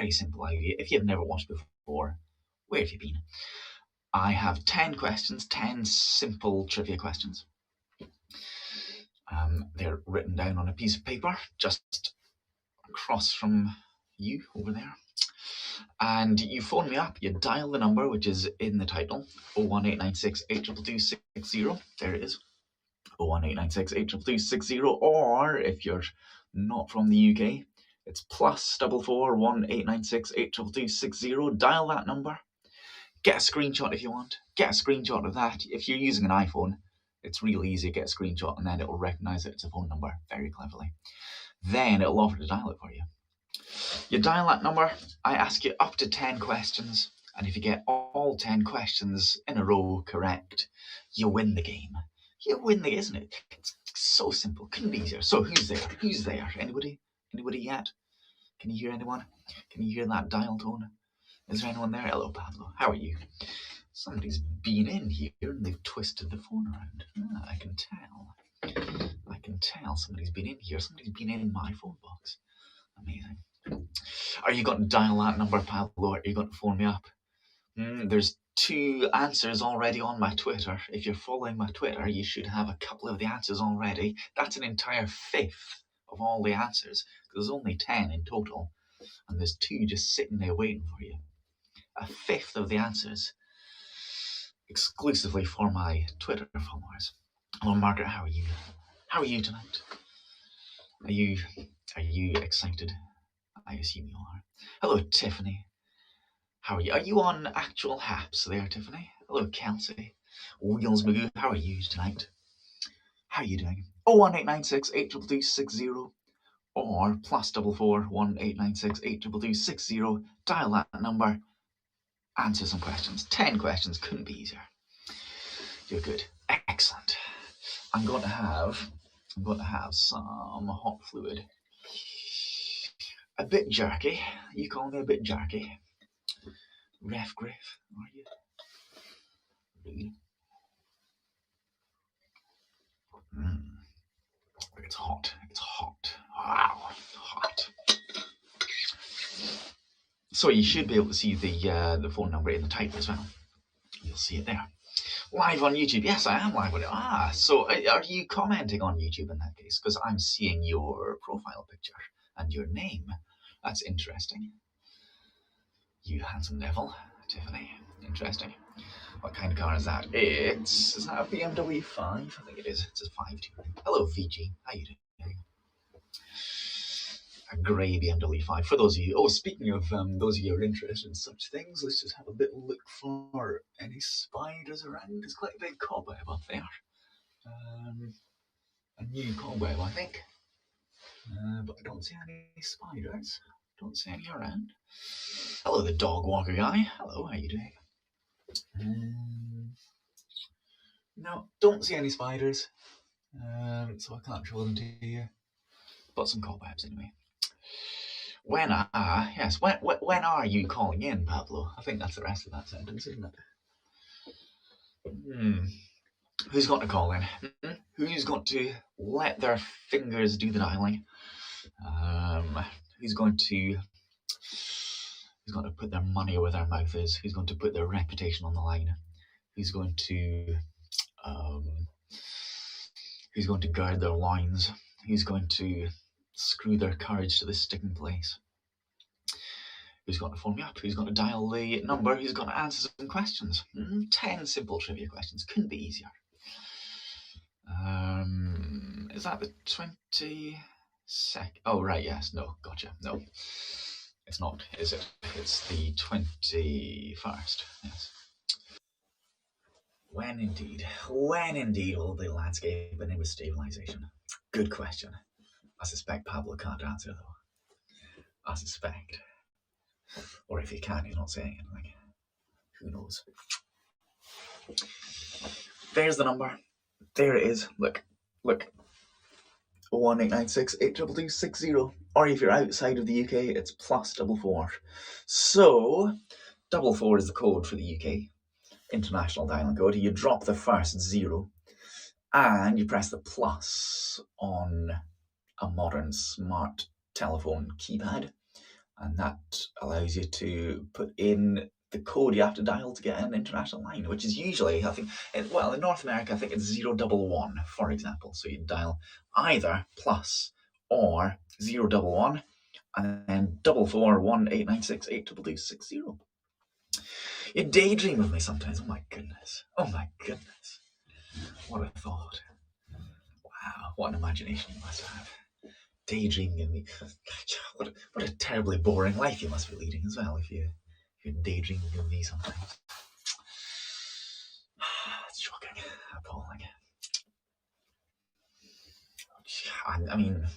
very simple idea. If you've never watched before, where have you been? I have 10 questions, 10 simple trivia questions. They're written down on a piece of paper just across from you over there. And you phone me up, you dial the number which is in the title, 01896 822 There it is, 01896 822 or if you're not from the UK, it's +44 1896 822 Dial that number. Get a screenshot if you want. Get a screenshot of that. If you're using an iPhone, it's real easy. Get a screenshot and then it'll recognize that it's a phone number very cleverly. Then it'll offer to dial it for you. You dial that number, I ask you up to 10 questions, and if you get all 10 questions in a row correct, you win the game. You win the, isn't it? It's so simple, couldn't be easier. So who's there? Who's there? Anybody? Anybody yet? Can you hear anyone? Can you hear that dial tone? Is there anyone there? Hello, Pablo. How are you? Somebody's been in here and they've twisted the phone around. I can tell. I can tell somebody's been in here. Somebody's been in my phone box. Amazing. Are you going to dial that number, Pablo, or are you going to phone me up? There's 2 answers already on my Twitter. If you're following my Twitter, you should have a couple of the answers already. That's an entire 5th of all the answers. There's only 10 in total, and there's 2 just sitting there waiting for you. A 5th of the answers exclusively for my Twitter followers. Hello, Margaret. How are you? How are you tonight? Are you excited? I assume you are. Hello, Tiffany. How are you? Are you on actual haps there, Tiffany? Hello, Kelsey. Wheels Magoo, how are you tonight? How are you doing? 01896 822 or +44 1896 822 Dial that number. Answer some questions. 10 questions, couldn't be easier. You're good. Excellent. I'm going to have some hot fluid. A bit jerky. You call me a bit jerky. Ref Griff, are you? Rude. It's hot. It's hot. Wow, hot. So you should be able to see the phone number in the title as well. You'll see it there. Live on YouTube. Yes, I am live on it. So are you commenting on YouTube in that case? Because I'm seeing your profile picture and your name. That's interesting. You handsome devil, Tiffany. Interesting. What kind of car is that? Is that a BMW 5? I think it is. It's a 5-2. Hello, VG. How you doing? A grey BMW 5. For those of you, speaking of those of you who are interested in such things, let's just have a bit of a look for any spiders around. There's quite a big cobweb up there. A new cobweb, I think. But I don't see any spiders. Don't see any around. Hello, the dog walker guy. Hello, how you doing? No, don't see any spiders. So I can't show them to you. But some cobwebs anyway. When are you calling in, Pablo? I think that's the rest of that sentence, isn't it? Who's got to call in? Who's got to let their fingers do the dialing? Who's going to put their money where their mouth is? Who's going to put their reputation on the line? Who's going to guard their loins? Who's going to screw their courage to the sticking place? Who's going to phone me up? Who's going to dial the number? Who's going to answer some questions? 10 simple trivia questions. Couldn't be easier. Is that the 22nd? Oh, right, yes. No, gotcha. No, it's not, is it? It's the 21st. Yes. When indeed will the landscape begin with stabilization? Good question. I suspect Pablo can't answer, though. I suspect. Or if he can, he's not saying anything. Who knows? There's the number. There it is. Look. 01896 822 or if you're outside of the UK, it's +44. So 44 is the code for the UK international dialing code. You drop the first 0 and you press the plus on a modern smart telephone keypad, and that allows you to put in the code you have to dial to get an international line, which is usually, I think, in North America, I think it's 011, for example. So you dial either plus or 011 and then 44189682260. You daydream with me sometimes. Oh my goodness. Oh my goodness. What a thought. Wow, what an imagination you must have. Daydreaming with me. What a terribly boring life you must be leading as well if you're daydreaming with me sometimes. It's shocking. Appalling. I mean,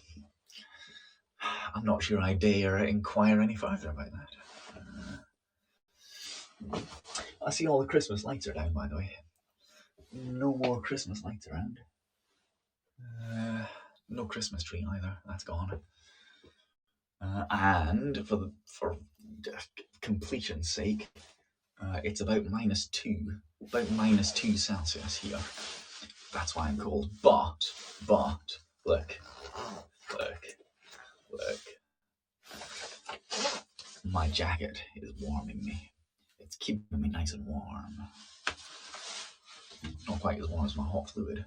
I'm not sure I dare inquire any further about that. I see all the Christmas lights are down, by the way. No more Christmas lights around. No Christmas tree either. That's gone. And for completion's sake, it's about -2 Celsius here. That's why I'm cold. But look. My jacket is warming me. It's keeping me nice and warm. Not quite as warm as my hot fluid.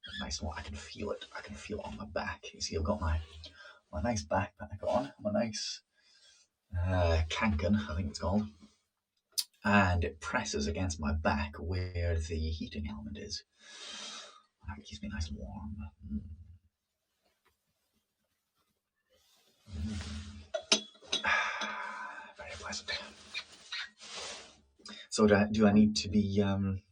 But nice and warm. I can feel it. I can feel it on my back. You see, I've got my nice backpack on. My nice kanken, I think it's called. And it presses against my back where the heating element is. That keeps me nice and warm. Very pleasant. So do I need to be on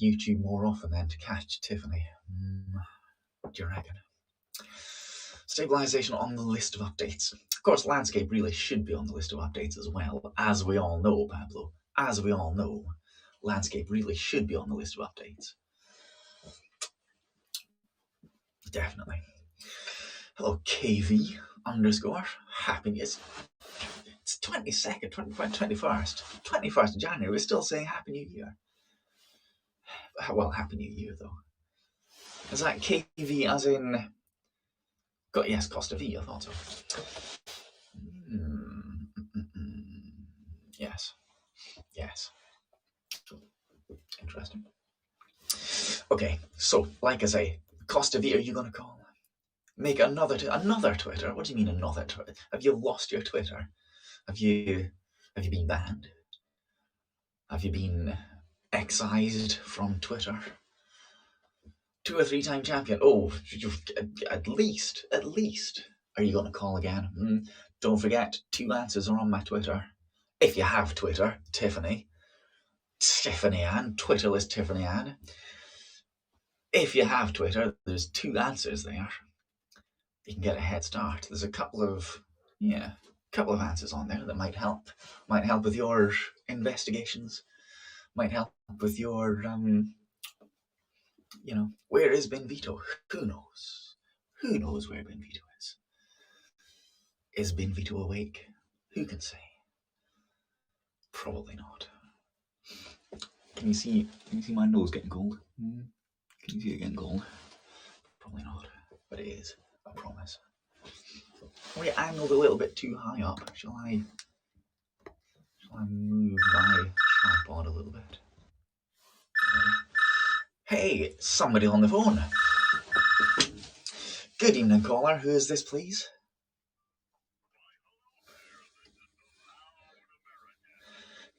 YouTube more often then to catch Tiffany? What do you reckon? Stabilization on the list of updates. Of course, landscape really should be on the list of updates as well. As we all know, Pablo, as we all know, landscape really should be on the list of updates. Definitely. Hello, KV _. Happy News. It's 22nd, 21st of January. We're still saying Happy New Year. Well, Happy New Year, though. Is that KV as in... Yes, Costa V, I thought so. Yes. Interesting. Okay, so, like I say, Costa V, are you going to call? Make another Twitter? What do you mean another Twitter? Have you lost your Twitter? Have you been banned? Have you been excised from Twitter? 2 or 3-time champion. Oh, at least. Are you going to call again? Don't forget, 2 answers are on my Twitter. If you have Twitter, Tiffany Ann, Twitterless Tiffany Ann. If you have Twitter, there's 2 answers there. You can get a head start. There's a couple of answers on there that might help. Might help with your investigations. Might help with your where is Benvito? Who knows? Who knows where Benvito is? Is Benvito awake? Who can say? Probably not. Can you see my nose getting cold? Can you see it getting cold? Probably not, but it is. I promise. We angled a little bit too high up. Shall I move my tripod a little bit? Hey, somebody on the phone. Good evening, caller. Who is this, please?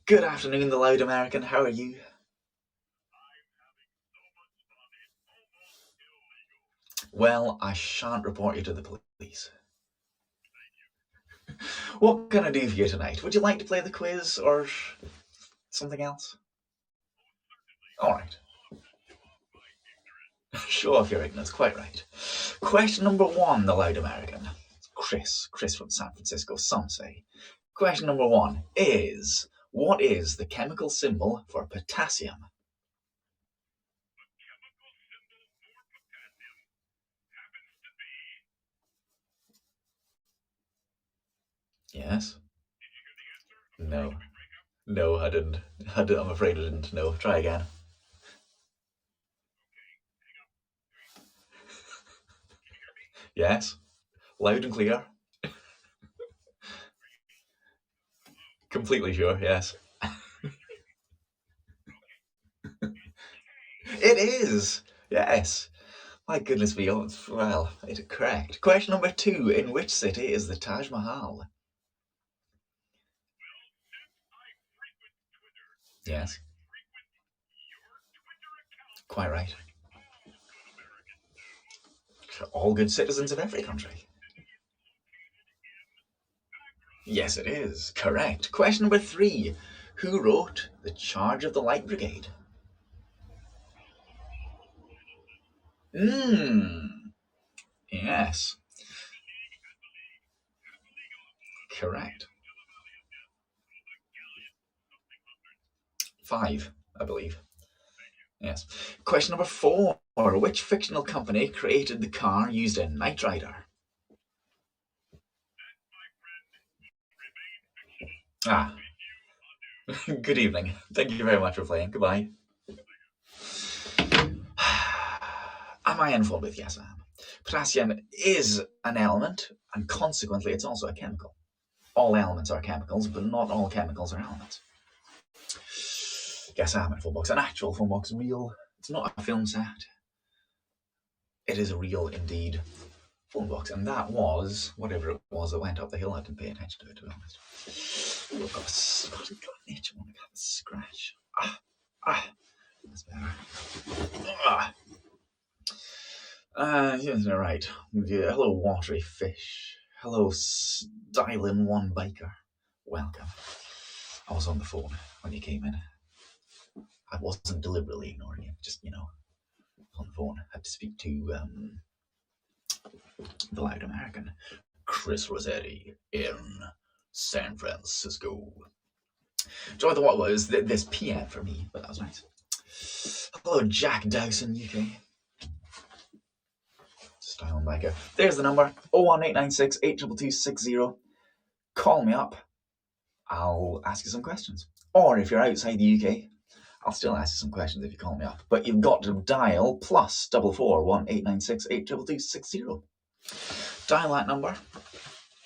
Good afternoon, the loud American. How are you? Well, I shan't report you to the police. What can I do for you tonight? Would you like to play the quiz or something else? All right. Show off your ignorance, quite right. Question number 1, the loud American. Chris from San Francisco, some say. Question number 1 is, what is the chemical symbol for potassium? Yes? No, I didn't. I'm afraid I didn't. No, try again. Yes. Loud and clear. Completely sure, yes. It is! Yes. My goodness me, well, it's correct. Question number 2. In which city is the Taj Mahal? Yes. Quite right. All good citizens of every country. Yes, it is. Correct. Question number 3. Who wrote The Charge of the Light Brigade? Yes. Correct. 5, I believe. Yes. Question number 4. Which fictional company created the car used in Knight Rider? Ah. Good evening. Thank you very much for playing. Goodbye. Am I informed with? Yes, I am. Potassium is an element, and consequently, it's also a chemical. All elements are chemicals, but not all chemicals are elements. Yes, I am in Phonebox. An actual Phonebox, real. It's not a film set. It is a real, indeed, Phonebox, and that was whatever it was that went up the hill. I didn't pay attention to it, to be honest. Ooh, I've got an itch. I want to have a scratch. That's better. Yes, right. Yeah, hello, watery fish. Hello, styling one biker. Welcome. I was on the phone when you came in. I wasn't deliberately ignoring you. Just, on the phone. I had to speak to the loud American, Chris Rossetti, in San Francisco. So I thought it was this PM for me, but that was nice. Hello, Jack Dowson, UK. Style biker. There's the number 01896 82260. Call me up. I'll ask you some questions. Or if you're outside the UK, I'll still ask you some questions if you call me up. But you've got to dial plus 441 896 Dial that number.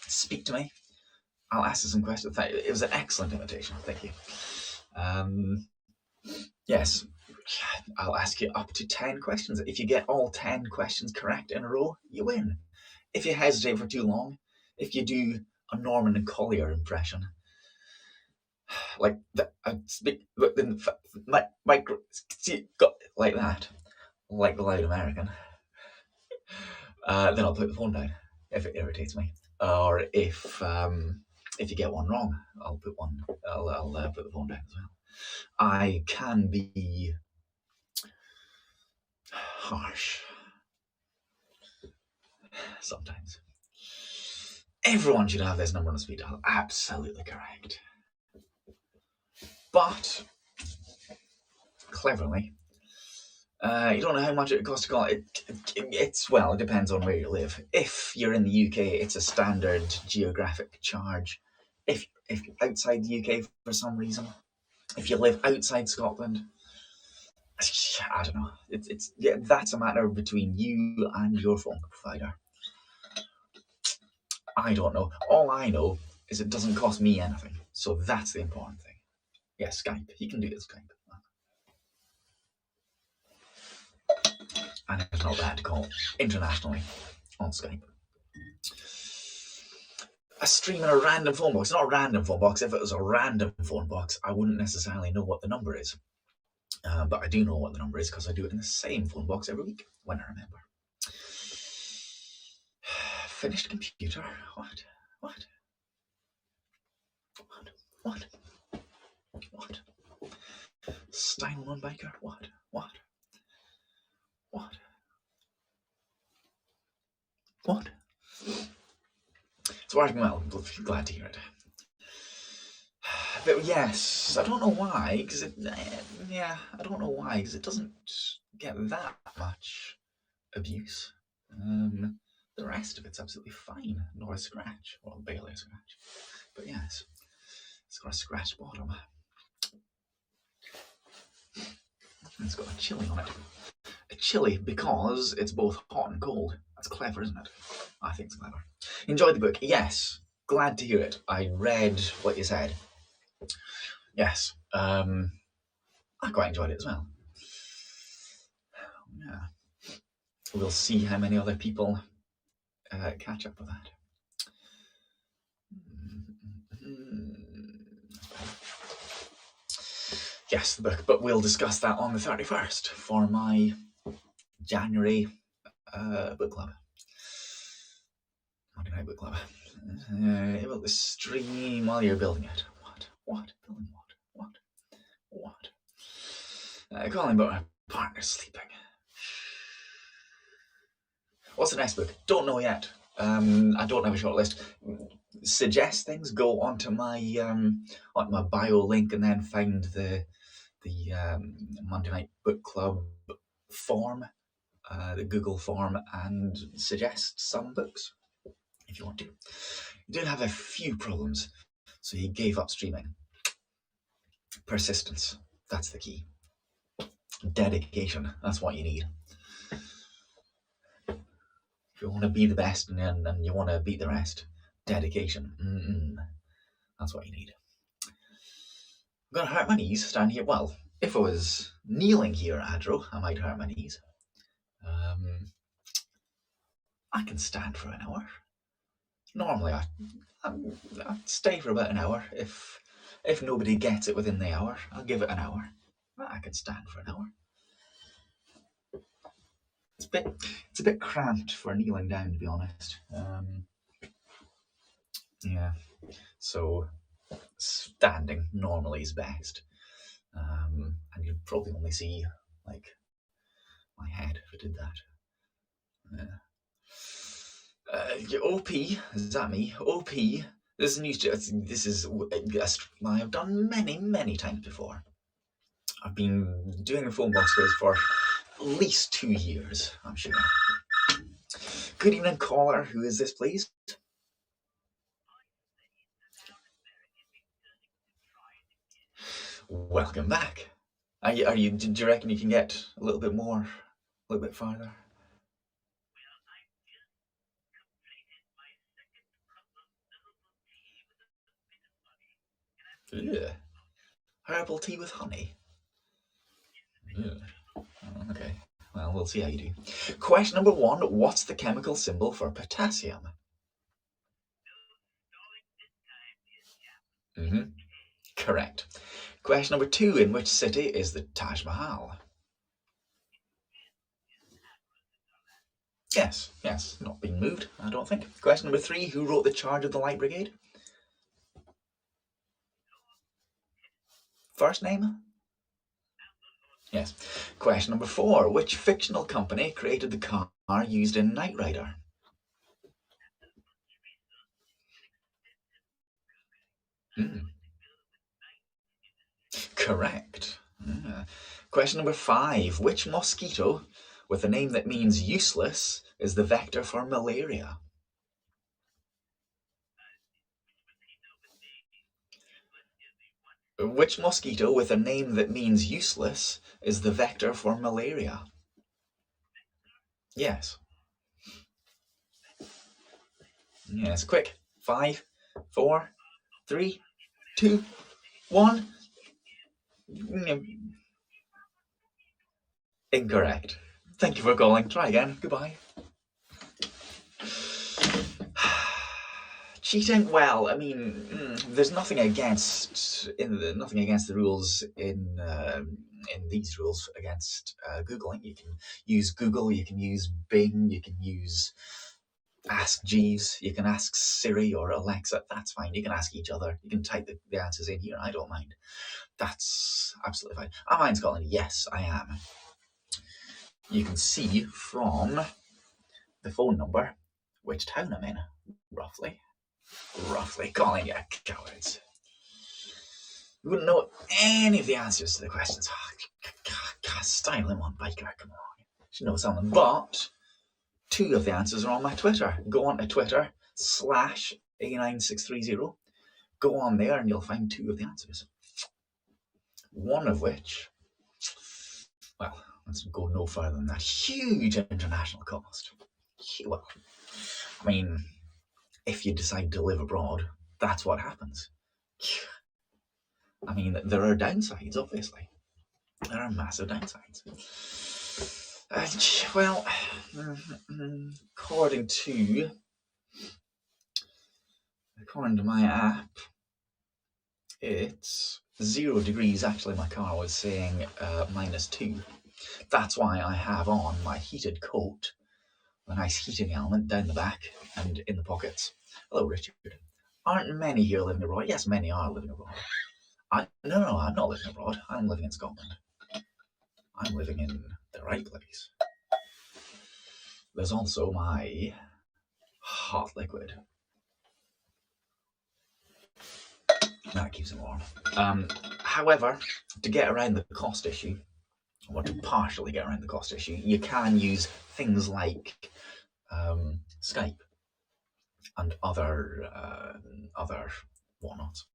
Speak to me. I'll ask you some questions. It was an excellent invitation. Thank you. Yes, I'll ask you up to 10 questions. If you get all 10 questions correct in a row, you win. If you hesitate for too long, if you do a Norman and Collier impression, like that, I speak like that, like the loud American, then I'll put the phone down if it irritates me, or if you get one wrong, I'll put the phone down as well. I can be harsh sometimes. Everyone should have this number on a speed dial. Absolutely correct. But cleverly, you don't know how much it costs to call. It depends on where you live. If you're in the UK, it's a standard geographic charge. If outside the UK for some reason, if you live outside Scotland, I don't know. That's a matter between you and your phone provider. I don't know. All I know is it doesn't cost me anything. So that's the important thing. Yeah, Skype. You can do it Skype. And it's not bad to call internationally on Skype. A stream in a random phone box. Not a random phone box. If it was a random phone box, I wouldn't necessarily know what the number is. But I do know what the number is because I do it in the same phone box every week when I remember. Finished computer. What? Style one biker. What? It's working well. Glad to hear it. But yes, I don't know why, because it doesn't get that much abuse. The rest of it's absolutely fine. Not a scratch. Well, barely a scratch. But yes, it's got a scratched bottom. It's got a chili on it. A chili because it's both hot and cold. That's clever, isn't it? I think it's clever. Enjoyed the book? Yes. Glad to hear it. I read what you said. Yes. I quite enjoyed it as well. Yeah. We'll see how many other people catch up with that. Yes, the book, but we'll discuss that on the 31st for my January book club. Monday night book club. Able to stream while you're building it. What? Building what? Calling about my partner sleeping. What's the next book? Don't know yet. I don't have a short list. Suggest things. Go onto my bio link and then find the Monday night book club form, the Google form, and suggest some books if you want to. He did have a few problems, so he gave up streaming. Persistence, that's the key. Dedication, that's what you need. If you want to be the best and you want to beat the rest, dedication, that's what you need. I'm going to hurt my knees standing here. Well, if I was kneeling here, Adro, I might hurt my knees. I can stand for an hour. Normally, I stay for about an hour. If nobody gets it within the hour, I'll give it an hour. I can stand for an hour. It's a bit cramped for kneeling down, to be honest. Yeah, so standing normally is best. And you'd probably only see like my head if I did that. OP, is that me? OP. This is a stream I have done many times before. I've been doing a Phonebox Quiz for at least 2 years, I'm sure. Good evening, caller. Who is this, please? Welcome back. Do you reckon you can get a little bit more, a little bit farther? Yeah. Herbal tea with honey. Yeah. Okay. Well, we'll see how you do. Question number 1. What's the chemical symbol for potassium? Correct. Question number 2. In which city is the Taj Mahal? Yes. Not being moved, I don't think. Question number 3. Who wrote The Charge of the Light Brigade? First name? Yes. Question number 4. Which fictional company created the car used in Knight Rider? Correct. Question number 5. Which mosquito, with a name that means useless, is the vector for malaria? Which mosquito, with a name that means useless, is the vector for malaria? Yes. Yes, quick. 5, 4, 3, 2, 1. Incorrect. Thank you for calling. Try again. Goodbye. Cheating? Well, I mean, there's nothing against the rules in these rules against Googling. You can use Google, you can use Bing, you can use Ask Jeeves, you can ask Siri or Alexa. That's fine. You can ask each other. You can type the answers in here. I don't mind. That's absolutely fine. Am I in Scotland? Yes, I am. You can see from the phone number which town I'm in, roughly. Calling you cowards. You wouldn't know any of the answers to the questions. Style him on biker, come on. You should know some of them. But 2 of the answers are on my Twitter. Go on to Twitter /A9630. Go on there and you'll find 2 of the answers. One of which, well, let's go no further than that. Huge international cost. Well, I mean, if you decide to live abroad, that's what happens. I mean, there are downsides, obviously. There are massive downsides. Well, according to my app, it's 0 degrees. Actually, my car was saying -2. That's why I have on my heated coat, a nice heating element down the back and in the pockets. Hello, Richard. Aren't many here living abroad? Yes, many are living abroad. No, I'm not living abroad. I'm living in Scotland. I'm living in the right place. There's also my hot liquid. That keeps it warm. However, to get around the cost issue, or to partially get around the cost issue, you can use things like Skype and other whatnots.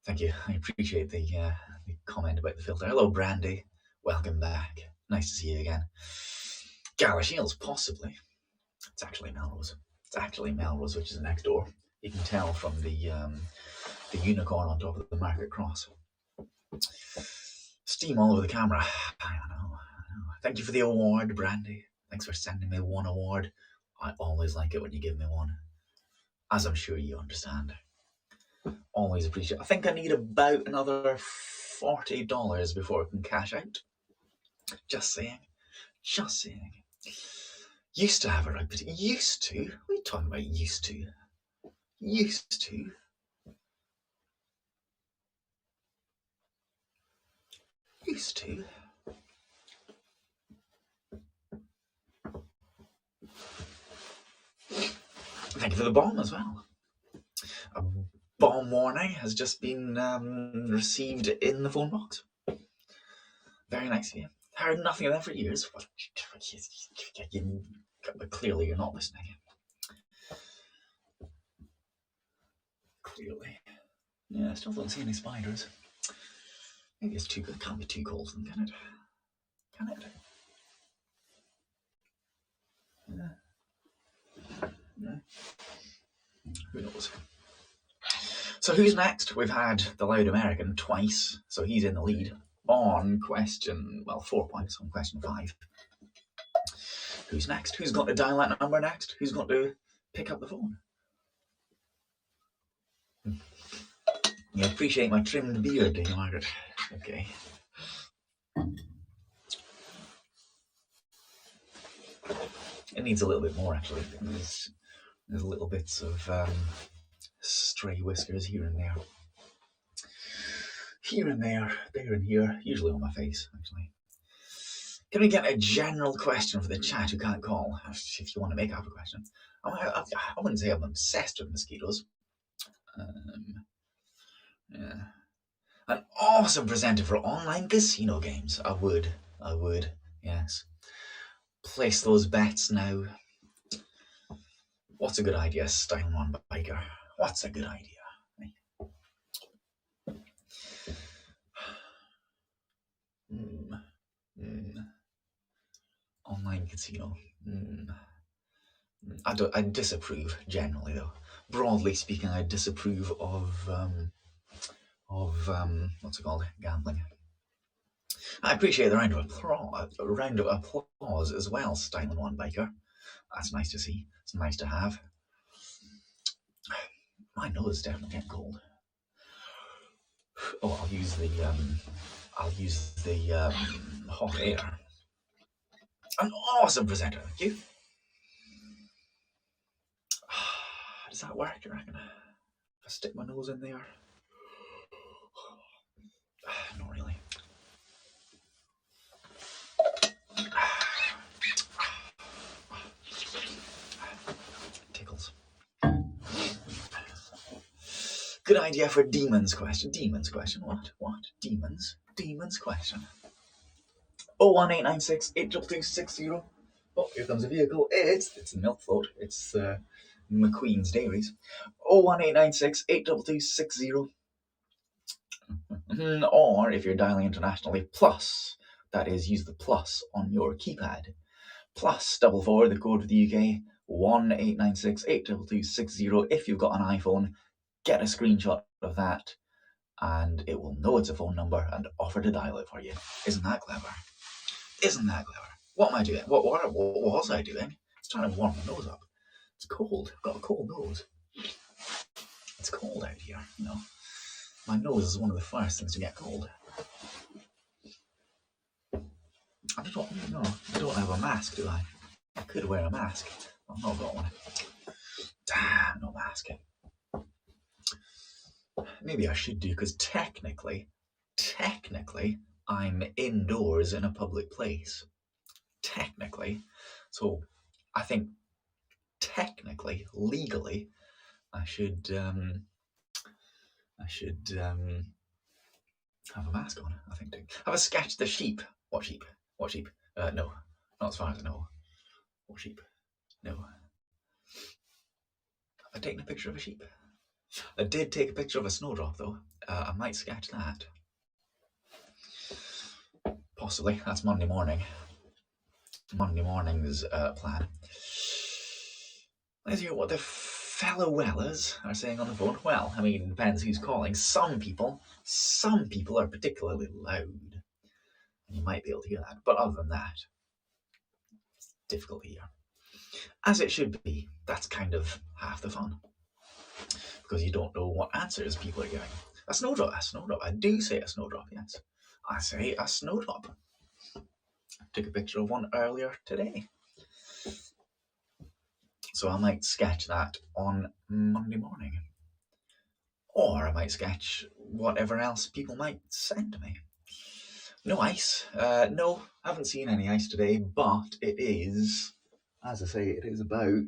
Thank you. I appreciate the comment about the filter. Hello, Brandy. Welcome back. Nice to see you again. Galashiels, possibly. It's actually Melrose. Which is next door. You can tell from the unicorn on top of the market cross. Steam all over the camera. I know. Thank you for the award, Brandy. Thanks for sending me one award. I always like it when you give me one, as I'm sure you understand. Always appreciate it. I think I need about another $40 before I can cash out. Just saying. Used to have a rugby team. Used to? What are you talking about, used to? Used to? Used to? Thank you for the bomb as well. A bomb warning has just been received in the phone box. Very nice of you. Heard nothing of that for years. But clearly you're not listening. Clearly. Yeah, I still don't see any spiders. Maybe it's too good. Can't be too cold for them, can it? Can it? No. Who knows? So who's next? We've had the Loud American twice, so he's in the lead on 4 points on question 5. Who's next? Who's got to dial that number next? Who's got to pick up the phone? You appreciate my trimmed beard, do you, Margaret? Okay. It needs a little bit more, actually. There's little bits of stray whiskers here and there. Here and there, there and here, usually on my face, actually. Can we get a general question for the chat who can't call, if you want to make up a question? I wouldn't say I'm obsessed with mosquitoes. Yeah. An awesome presenter for online casino games. I would, yes. Place those bets now. What's a good idea, Steinman Biker? What's a good idea? Online casino. I disapprove generally, though. Broadly speaking, I disapprove of what's it called? Gambling. I appreciate the round of applause as well, Steinman One Biker. That's nice to see. It's nice to have. My nose is definitely getting cold. Oh, I'll use the hot air. An awesome presenter, thank you. Does that work, you reckon? If I stick my nose in there? Not really. Tickles. Good idea for Demon's question. Demon's question. What? Demons? Demon's question. 01896 82260. Oh, here comes a vehicle. It's a milk float. It's McQueen's Dairies. 01896 82260. Or if you're dialing internationally, plus. That is, use the plus on your keypad. plus 44, the code for the UK, 1896 822 60. If you've got an iPhone, get a screenshot of that and it will know it's a phone number and offer to dial it for you. Isn't that clever? Isn't that clever? What am I doing? What was I doing? I was trying to warm my nose up. It's cold. I've got a cold nose. It's cold out here, you know. My nose is one of the first things to get cold. I don't have a mask, do I? I could wear a mask. I've not got one. Damn, no mask. Maybe I should do, because technically, I'm indoors in a public place. Technically. So I think technically, legally, I should have a mask on, I think. Have a sketch the sheep. What sheep? What sheep? No. Not as far as I know. What sheep? No. Have I taken a picture of a sheep? I did take a picture of a snowdrop, though. I might sketch that. Possibly. That's Monday morning. Monday morning's plan. Let's hear what the fellow wellers are saying on the phone. Well, I mean, it depends who's calling. Some people are particularly loud. And you might be able to hear that. But other than that, it's difficult to hear. As it should be. That's kind of half the fun. Because you don't know what answers people are giving. A snowdrop. I do say a snowdrop, yes. I say a snowdrop. I took a picture of one earlier today. So I might sketch that on Monday morning. Or I might sketch whatever else people might send me. No ice. No, I haven't seen any ice today, but it is, as I say, it is about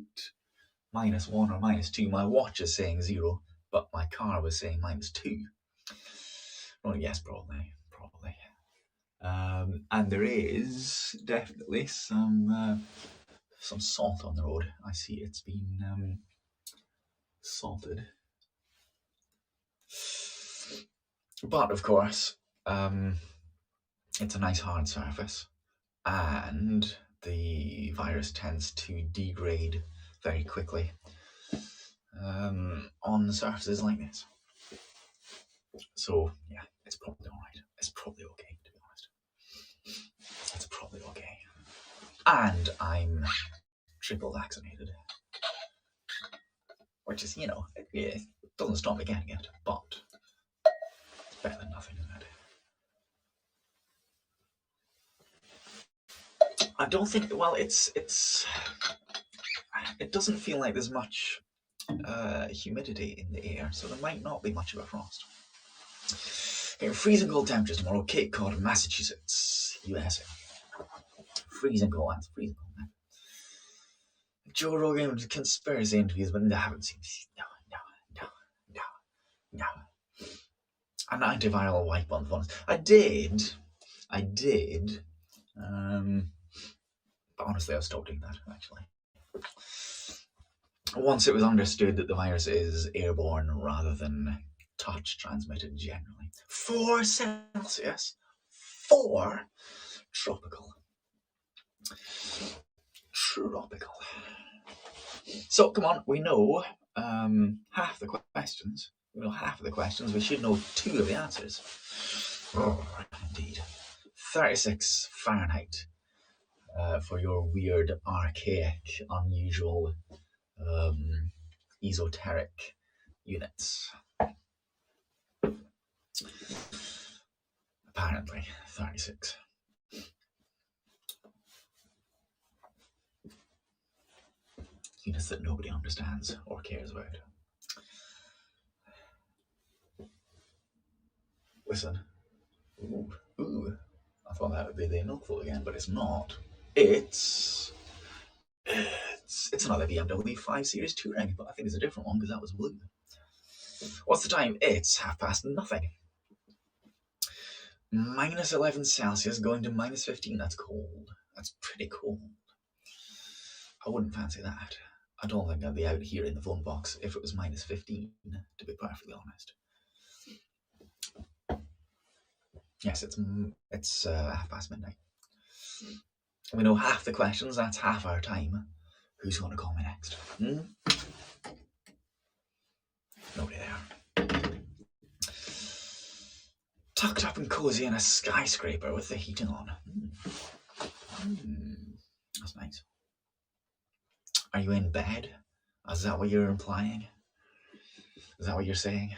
-1 or -2. My watch is saying 0, but my car was saying -2. Well, yes, probably. And there is definitely some salt on the road. I see it's been salted. But of course, it's a nice hard surface, and the virus tends to degrade very quickly on surfaces like this. So yeah, it's probably all right. It's probably okay, to be honest. It's probably okay. And I'm triple vaccinated, which is, it doesn't stop me getting it, but it's better than nothing, isn't it? I don't think. Well, it doesn't feel like there's much humidity in the air, so there might not be much of a frost. Okay, freezing cold temperatures tomorrow, Cape Cod, Massachusetts, USA. Freezing cold, man. Joe Rogan conspiracy interviews, but I haven't seen. No. An antiviral wipe on the phone. I did. But honestly, I've stopped doing that, actually. Once it was understood that the virus is airborne rather than touch transmitted generally. 4 Celsius. 4. Tropical. So come on, we know half the questions. We know half of the questions. We should know 2 of the answers. Oh, indeed. 36 Fahrenheit for your weird, archaic, unusual, esoteric units. Apparently, 36. Units that nobody understands or cares about. Listen. Ooh. I thought that would be the milk float again, but it's not. It's another BMW 5 Series Touring, but I think it's a different one because that was blue. What's the time? It's nothing. -11 Celsius going to -15. That's cold. That's pretty cold. I wouldn't fancy that. I don't think I'd be out here in the phone box if it was -15, to be perfectly honest. Yes, it's midnight. We know half the questions, that's half our time. Who's going to call me next? Nobody there. Tucked up and cozy in a skyscraper with the heating on. That's nice. Are you in bed? Is that what you're implying? Is that what you're saying?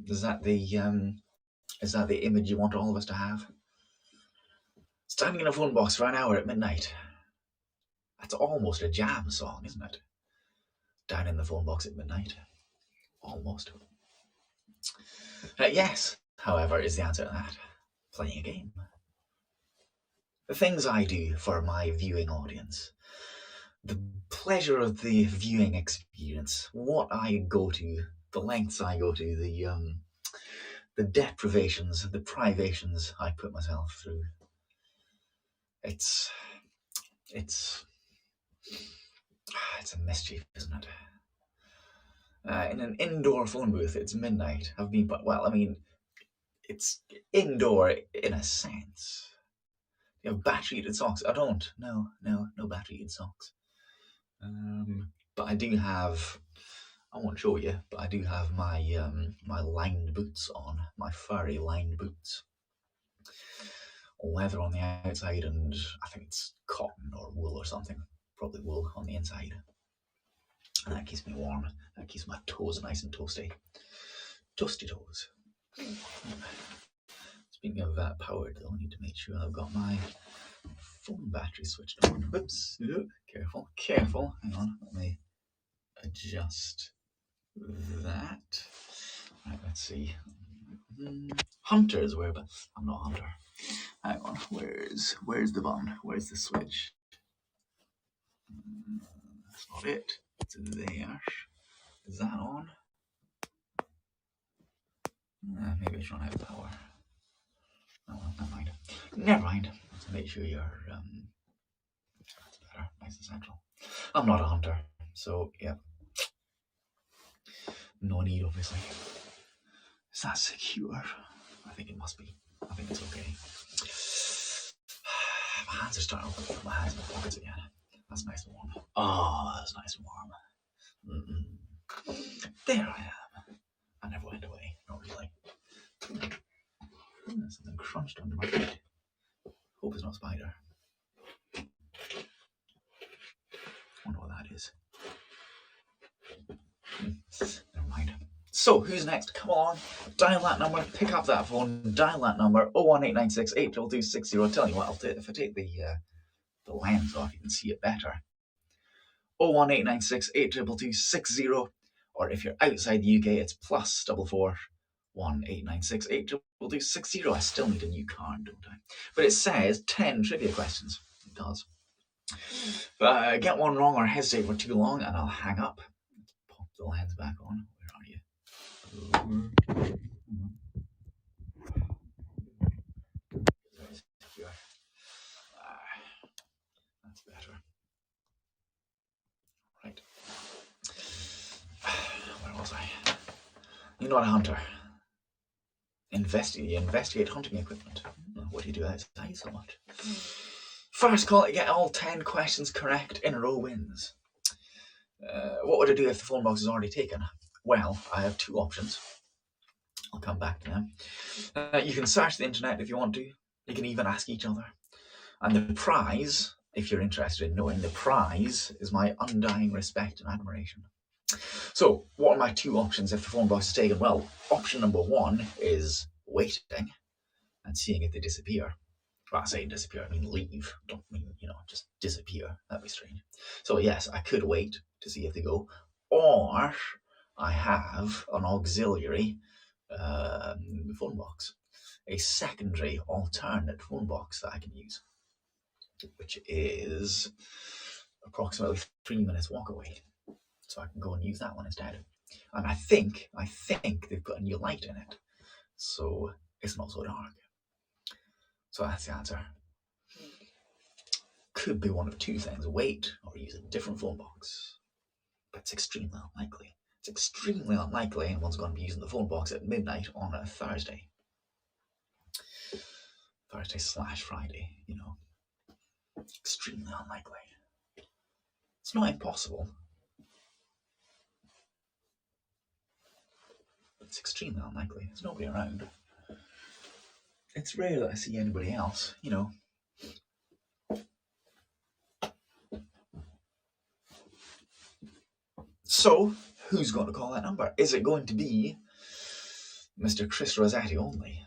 Is that the image you want all of us to have? Standing in a phone box for an hour at midnight. That's almost a Jam song, isn't it? Down in the phone box at midnight. Almost. Yes, however, is the answer to that. Playing a game. The things I do for my viewing audience. The pleasure of the viewing experience. What I go to. The lengths I go to. The deprivations, the privations I put myself through. It's a mischief, isn't it? In an indoor phone booth, it's midnight. It's indoor in a sense. You have battery-heated socks. I don't. No battery-heated socks. But I do have. I won't show you, but I do have my my lined boots on, my furry lined boots. Leather on the outside, and I think it's cotton or wool or something. Probably wool on the inside. And that keeps me warm. That keeps my toes nice and toasty. Toasty toes. Speaking of powered, though, I need to make sure I've got my phone battery switched on. Whoops. Careful. Hang on. Let me adjust that. Right, let's see. Hunters, where? But I'm not a hunter. Hang on. Where's the button? Where's the switch? That's not it. It's there. Is that on? Maybe it's run out of power. Oh well, never mind. Let's make sure you're that's better, nice and central. I'm not a hunter, so yeah. No need, obviously. Is that secure? I think it must be. I think it's okay. My hands are starting to put my hands in my pockets again. That's nice and warm. Oh, that's nice and warm. There I am. I never went away. Not really. There's something crunched under my feet. Hope it's not a spider. Wonder what that is. Never mind. So, who's next? Come on. Dial that number. Pick up that phone. Dial that number. 01896 82260. Tell you what, if I take the lens off, you can see it better. 01896 82260. Or if you're outside the UK, it's +44 1896 82260. I still need a new card, don't I? But it says 10 trivia questions. It does. Get one wrong or hesitate for too long, and I'll hang up. Let's pop the lens back on. Where are you? That's better. Right. Where was I? You're not a hunter. You investigate hunting equipment. What do you do outside so much? First call to get all 10 questions correct in a row wins. What would I do if the phone box is already taken? Well, I have two options. I'll come back to them. You can search the internet if you want to. You can even ask each other. And the prize, if you're interested in knowing, the prize is my undying respect and admiration. So, what are my two options if the phone box is taken? Well, option number one is waiting and seeing if they disappear. Well, I say disappear, I mean leave. Don't mean, just disappear. That'd be strange. So, yes, I could wait to see if they go. Or I have an auxiliary phone box, a secondary alternate phone box that I can use, which is approximately 3 minutes walk away. So I can go and use that one instead. And I think they've put a new light in it, so it's not so dark. So that's the answer. Could be one of two things: wait or use a different phone box. But it's extremely unlikely. It's extremely unlikely anyone's going to be using the phone box at midnight on a Thursday. Thursday/Friday, Extremely unlikely. It's not impossible. It's extremely unlikely. There's nobody around. It's rare that I see anybody else, you know. So, who's going to call that number? Is it going to be Mr. Chris Rossetti only?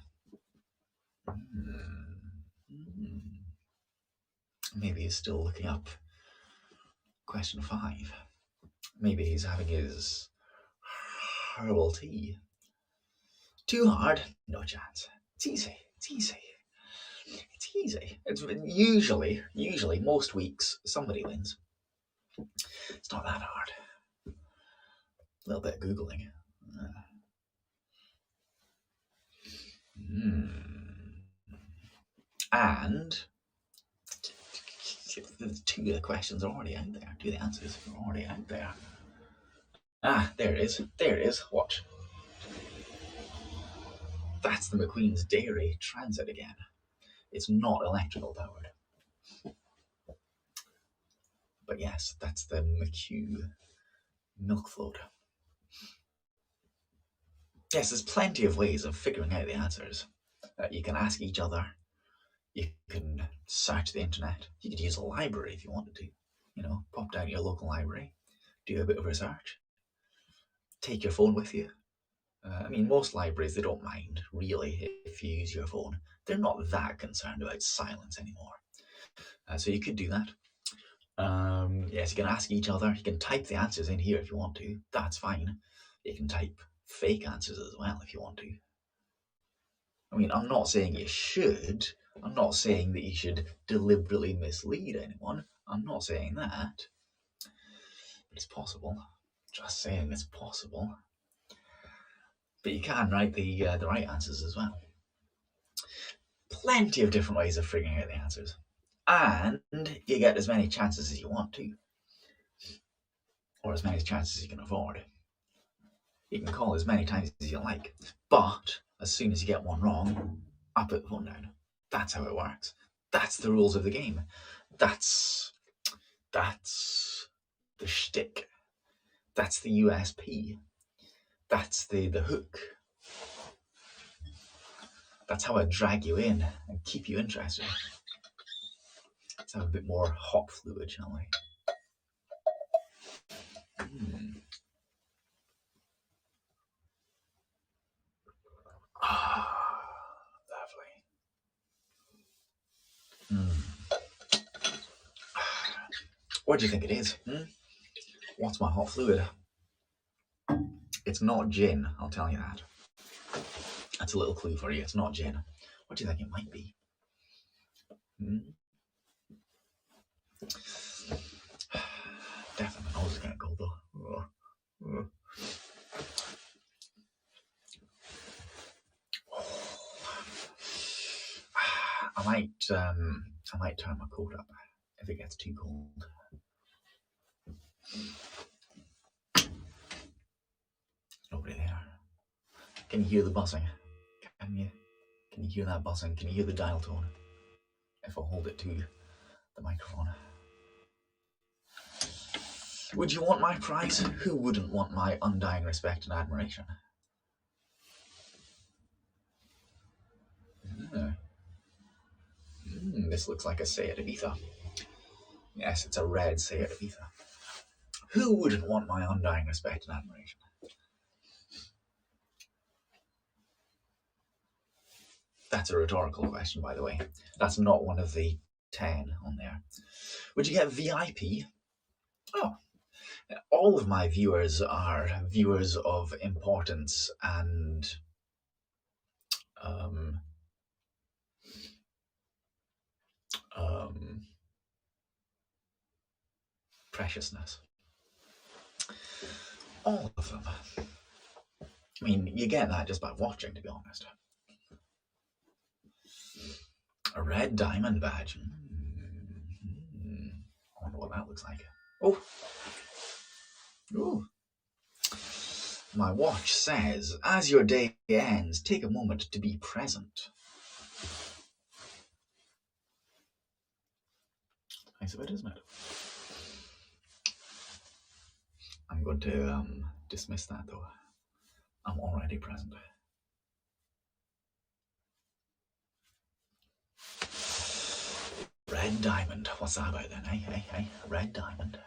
Maybe he's still looking up question 5. Maybe he's having his herbal tea. Too hard? No chance. It's easy. It's easy. It's easy. It's usually most weeks somebody wins. It's not that hard. A little bit of Googling. And the 2 questions are already out there. 2 of the answers are already out there. There it is. There it is. Watch. That's the McQueen's Dairy Transit again. It's not electrical powered. But yes, that's the McHugh milk float. Yes, there's plenty of ways of figuring out the answers. You can ask each other. You can search the internet. You could use a library if you wanted to. You know, pop down to your local library, do a bit of research, take your phone with you. I mean, most libraries, they don't mind, really, if you use your phone. They're not that concerned about silence anymore. So you could do that. Yes, you can ask each other. You can type the answers in here if you want to. That's fine. You can type fake answers as well if you want to. I mean, I'm not saying you should. I'm not saying that you should deliberately mislead anyone. I'm not saying that. But it's possible. Just saying it's possible. But you can write the right answers as well. Plenty of different ways of figuring out the answers. And you get as many chances as you want to. Or as many chances as you can afford. You can call as many times as you like. But as soon as you get one wrong, I put the phone down. That's how it works. That's the rules of the game. That's the shtick. That's the USP. That's the hook. That's how I drag you in and keep you interested. Let's have a bit more hot fluid, shall we? Lovely. What do you think it is? What's my hot fluid? It's not gin, I'll tell you that. That's a little clue for you. It's not gin. What do you think it might be? Definitely my nose is going to go though. I might turn my coat up if it gets too cold. Nobody there. Can you hear the buzzing? Can you hear that buzzing? Can you hear the dial tone? If I hold it to the microphone. Would you want my prize? Who wouldn't want my undying respect and admiration? This looks like a Seat Ibiza. Yes, it's a red Seat Ibiza. Who wouldn't want my undying respect and admiration? That's a rhetorical question, by the way. That's not one of the 10 on there. Would you get VIP? Oh, all of my viewers are viewers of importance and preciousness. All of them. I mean, you get that just by watching, to be honest. A red diamond badge. I wonder what that looks like. Oh. Ooh. My watch says, as your day ends, take a moment to be present. Nice of it, isn't it? I'm going to dismiss that though. I'm already present. Red diamond. What's that about then? Hey, red diamond.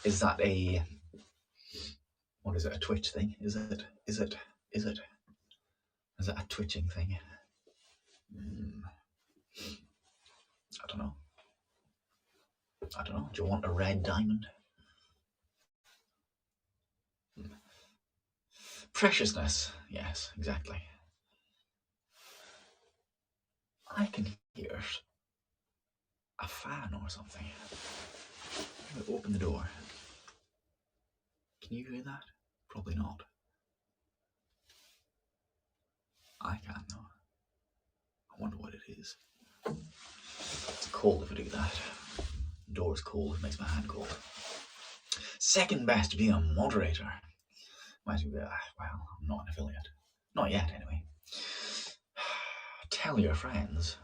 Is that a... what is it? A twitch thing? Is it a twitching thing? I don't know. Do you want a red diamond? Preciousness. Yes, exactly. I can hear a fan or something. Open the door. Can you hear that? Probably not. I can though. I wonder what it is. It's cold if I do that. The door's cold, it makes my hand cold. Second best being a moderator. Might be, well, I'm not an affiliate. Not yet, anyway. Tell your friends,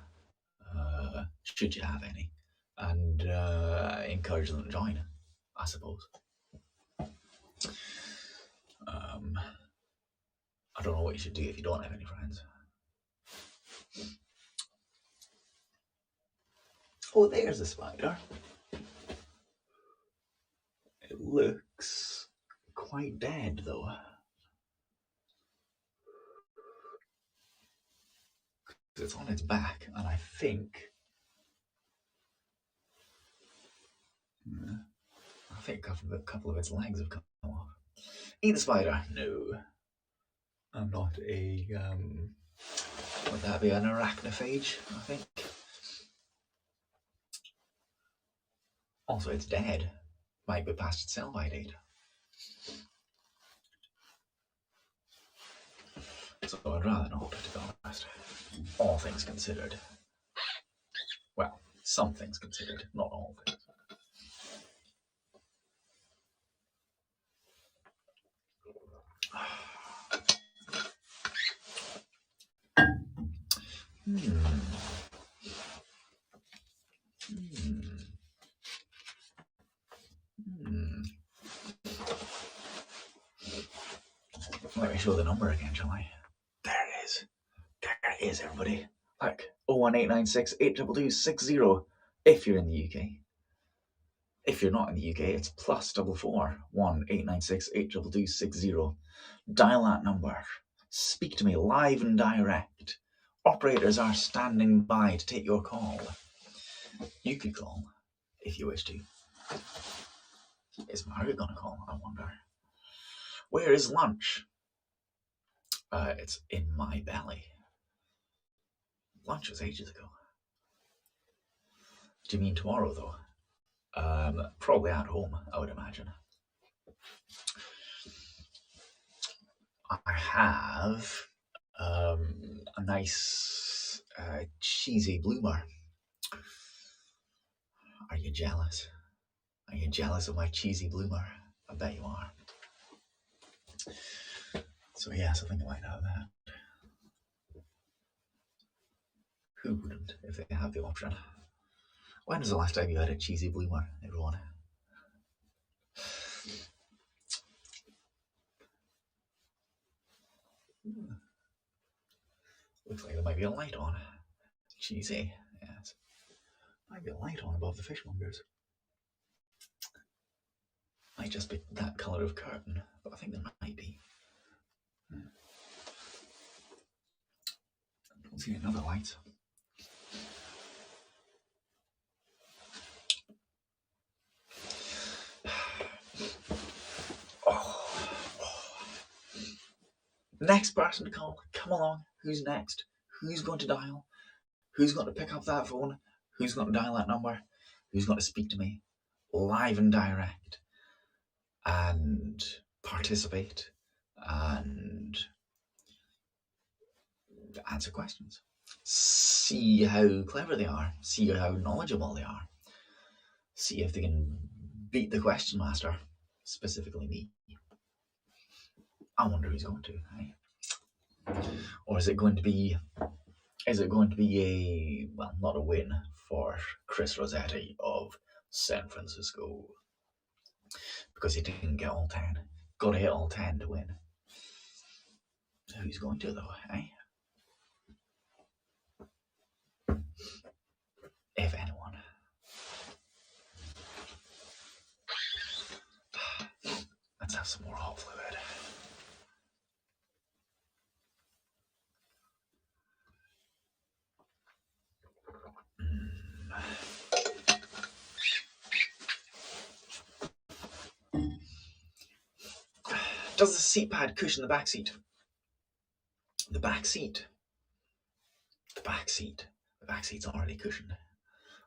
should you have any, and encourage them to join, I suppose. I don't know what you should do if you don't have any friends. Oh, there's a spider. It looks quite dead, though. It's on its back, and I think a couple of its legs have come off. Eat the spider. No. I'm not a, would that be an arachnophage, I think? Also, it's dead. Might be past its sell-by date. So I'd rather not, to be honest. All things considered. Well, some things considered, not all things. Let me show the number again, shall I? There it is. There it is, everybody. Look, 01896 822 60 if you're in the UK. If you're not in the UK, it's +44 1896 822 60. Dial that number. Speak to me live and direct. Operators are standing by to take your call. You could call if you wish to. Is Margaret gonna call? I wonder. Where is lunch? It's in my belly. Lunch was ages ago. Do you mean tomorrow, though? Probably at home, I would imagine. I have a nice cheesy bloomer. Are you jealous? Are you jealous of my cheesy bloomer? I bet you are. So yes, I think I might have that. Who wouldn't if they have the option? When was the last time you had a cheesy bloomer, everyone? Looks like there might be a light on. Cheesy, yes. Might be a light on above the fishmongers. Might just be that colour of curtain, but I think there might be. I don't see another light. Next person to call, come along. Who's next? Who's going to dial? Who's going to pick up that phone? Who's going to dial that number? Who's going to speak to me live and direct and participate and answer questions? See how clever they are. See how knowledgeable they are. See if they can beat the question master, specifically me. I wonder who's going to, eh? Or is it going to be a, well, not a win for Chris Rossetti of San Francisco. Because he didn't get all 10. Got to hit all 10 to win. So who's going to, though, eh? If anyone. Let's have some more hot fluid. Does the seat pad cushion the back seat? The back seat. The back seat. The back seat's already cushioned.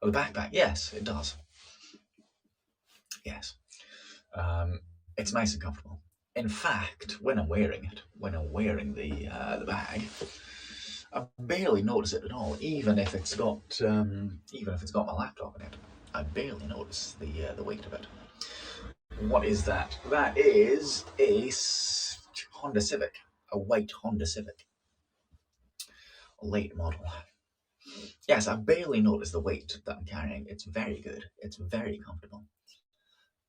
Oh, the back. Yes, it does. Yes. It's nice and comfortable. In fact, when I'm wearing it, when I'm wearing the bag, I barely notice it at all. Even if it's got my laptop in it, I barely notice the weight of it. What is that? That is a Honda Civic, a white Honda Civic, a late model. Yes, I barely notice the weight that I'm carrying. It's very good. It's very comfortable,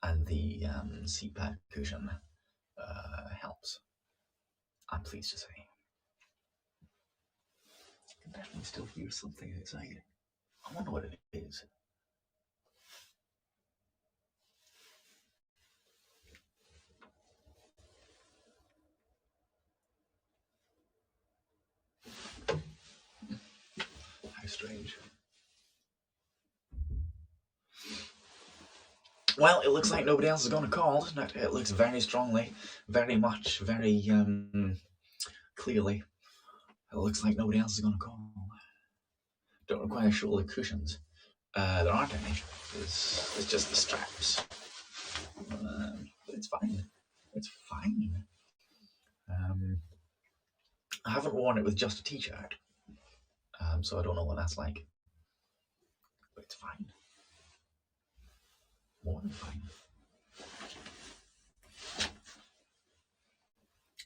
and the seat pad cushion helps. I'm pleased to say. I can definitely still hear something outside. I wonder what it is. How strange. Well, it looks like nobody else is going to call, doesn't it? It looks very strongly, very much, very clearly. It looks like nobody else is going to call. Don't require shoulder cushions. There aren't any. It's just the straps. It's fine. It's fine. I haven't worn it with just a t-shirt, so I don't know what that's like. But it's fine. More than fine.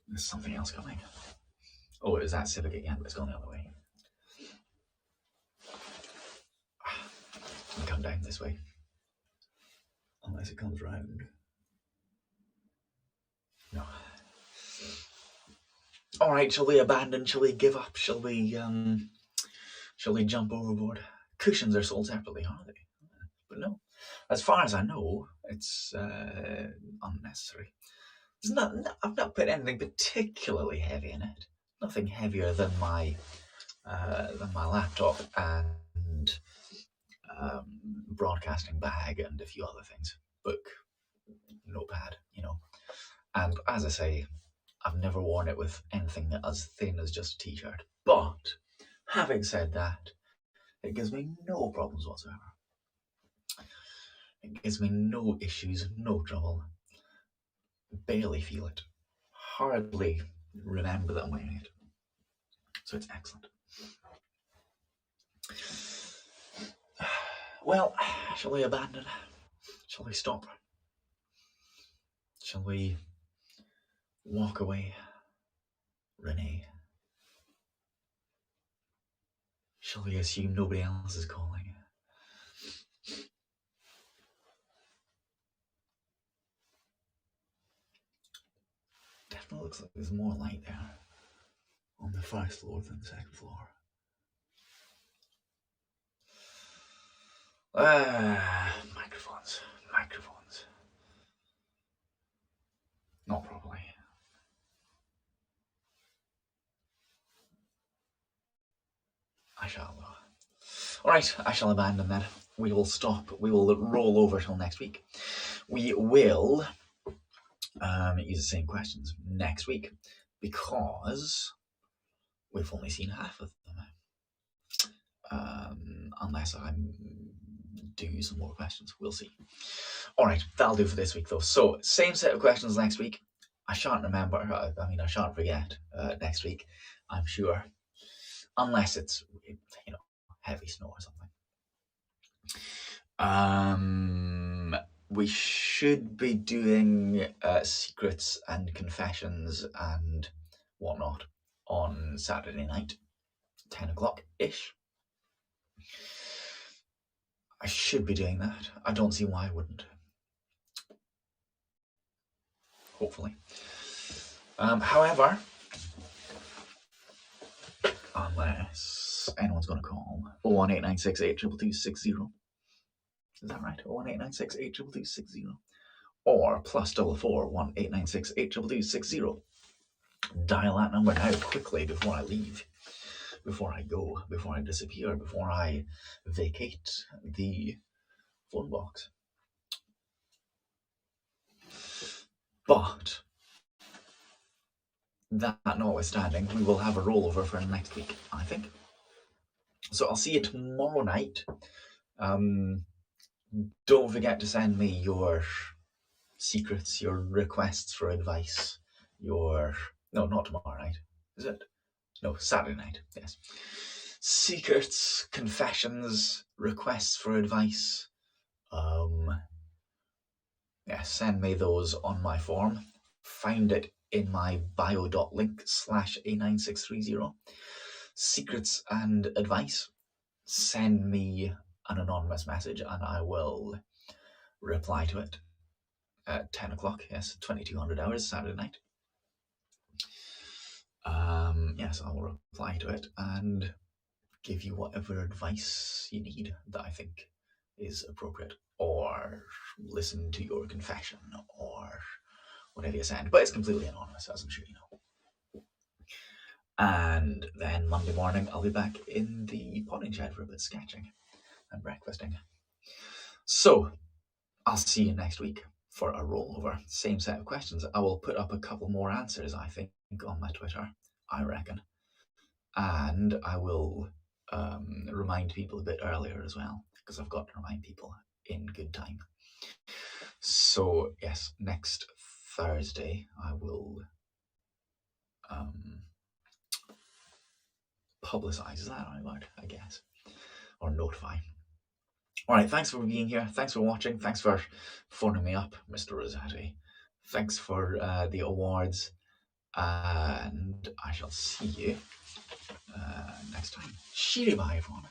There's something else coming. Oh, it was that Civic again, but it's gone the other way. Come down this way. Unless it comes round. No. Alright, shall we abandon? Shall we give up? Shall we jump overboard? Cushions are sold separately, aren't they? But no. As far as I know, it's unnecessary. I've not put anything particularly heavy in it. Nothing heavier than my laptop and broadcasting bag and a few other things. Book, notepad, And as I say, I've never worn it with anything as thin as just a t-shirt. But having said that, it gives me no problems whatsoever. It gives me no issues, no trouble. Barely feel it. Hardly remember that I'm wearing it. So it's excellent. Well, shall we abandon? Shall we stop? Shall we walk away, Renee? Shall we assume nobody else is calling? Definitely looks like there's more light there on the first floor than the second floor. Microphones. Not properly. I shall. Alright, I shall abandon that. We will stop. We will roll over till next week. We will use the same questions next week because we've only seen half of them. Unless I'm doing some more questions. We'll see. Alright, that'll do for this week though. So, same set of questions next week. I shan't remember, I shan't forget next week, I'm sure. Unless it's, heavy snow or something. We should be doing secrets and confessions and whatnot on Saturday night, 10 o'clock-ish. I should be doing that. I don't see why I wouldn't. Hopefully. However, unless anyone's going to call 01896 82260. Is that right? 01896 82260. Or +44 1896 82260. Dial that number now quickly before I leave, before I go, before I disappear, before I vacate the phone box. But that notwithstanding, we will have a rollover for next week, I think. So I'll see you tomorrow night. Don't forget to send me your secrets, your requests for advice, no, not tomorrow night, is it? No, Saturday night, yes. Secrets, confessions, requests for advice. Send me those on my form. Find it in my bio.link/A9630. Secrets and advice. Send me an anonymous message and I will reply to it at 10 o'clock. Yes, 2200 hours, Saturday night. Yes, I will reply to it and give you whatever advice you need that I think is appropriate, or listen to your confession, or whatever you send. But it's completely anonymous, as I'm sure you know. And then Monday morning, I'll be back in the potting shed for a bit sketching and breakfasting. So I'll see you next week for a rollover. Same set of questions. I will put up a couple more answers, I think, on my Twitter, I reckon. And I will remind people a bit earlier as well, because I've got to remind people in good time. So yes, next Thursday I will publicize. Is that right word? I guess, or notify. All right, thanks for being here. Thanks for watching. Thanks for phoning me up, Mr. Rossetti. Thanks for the awards, and I shall see you next time. Shiri bye, everyone.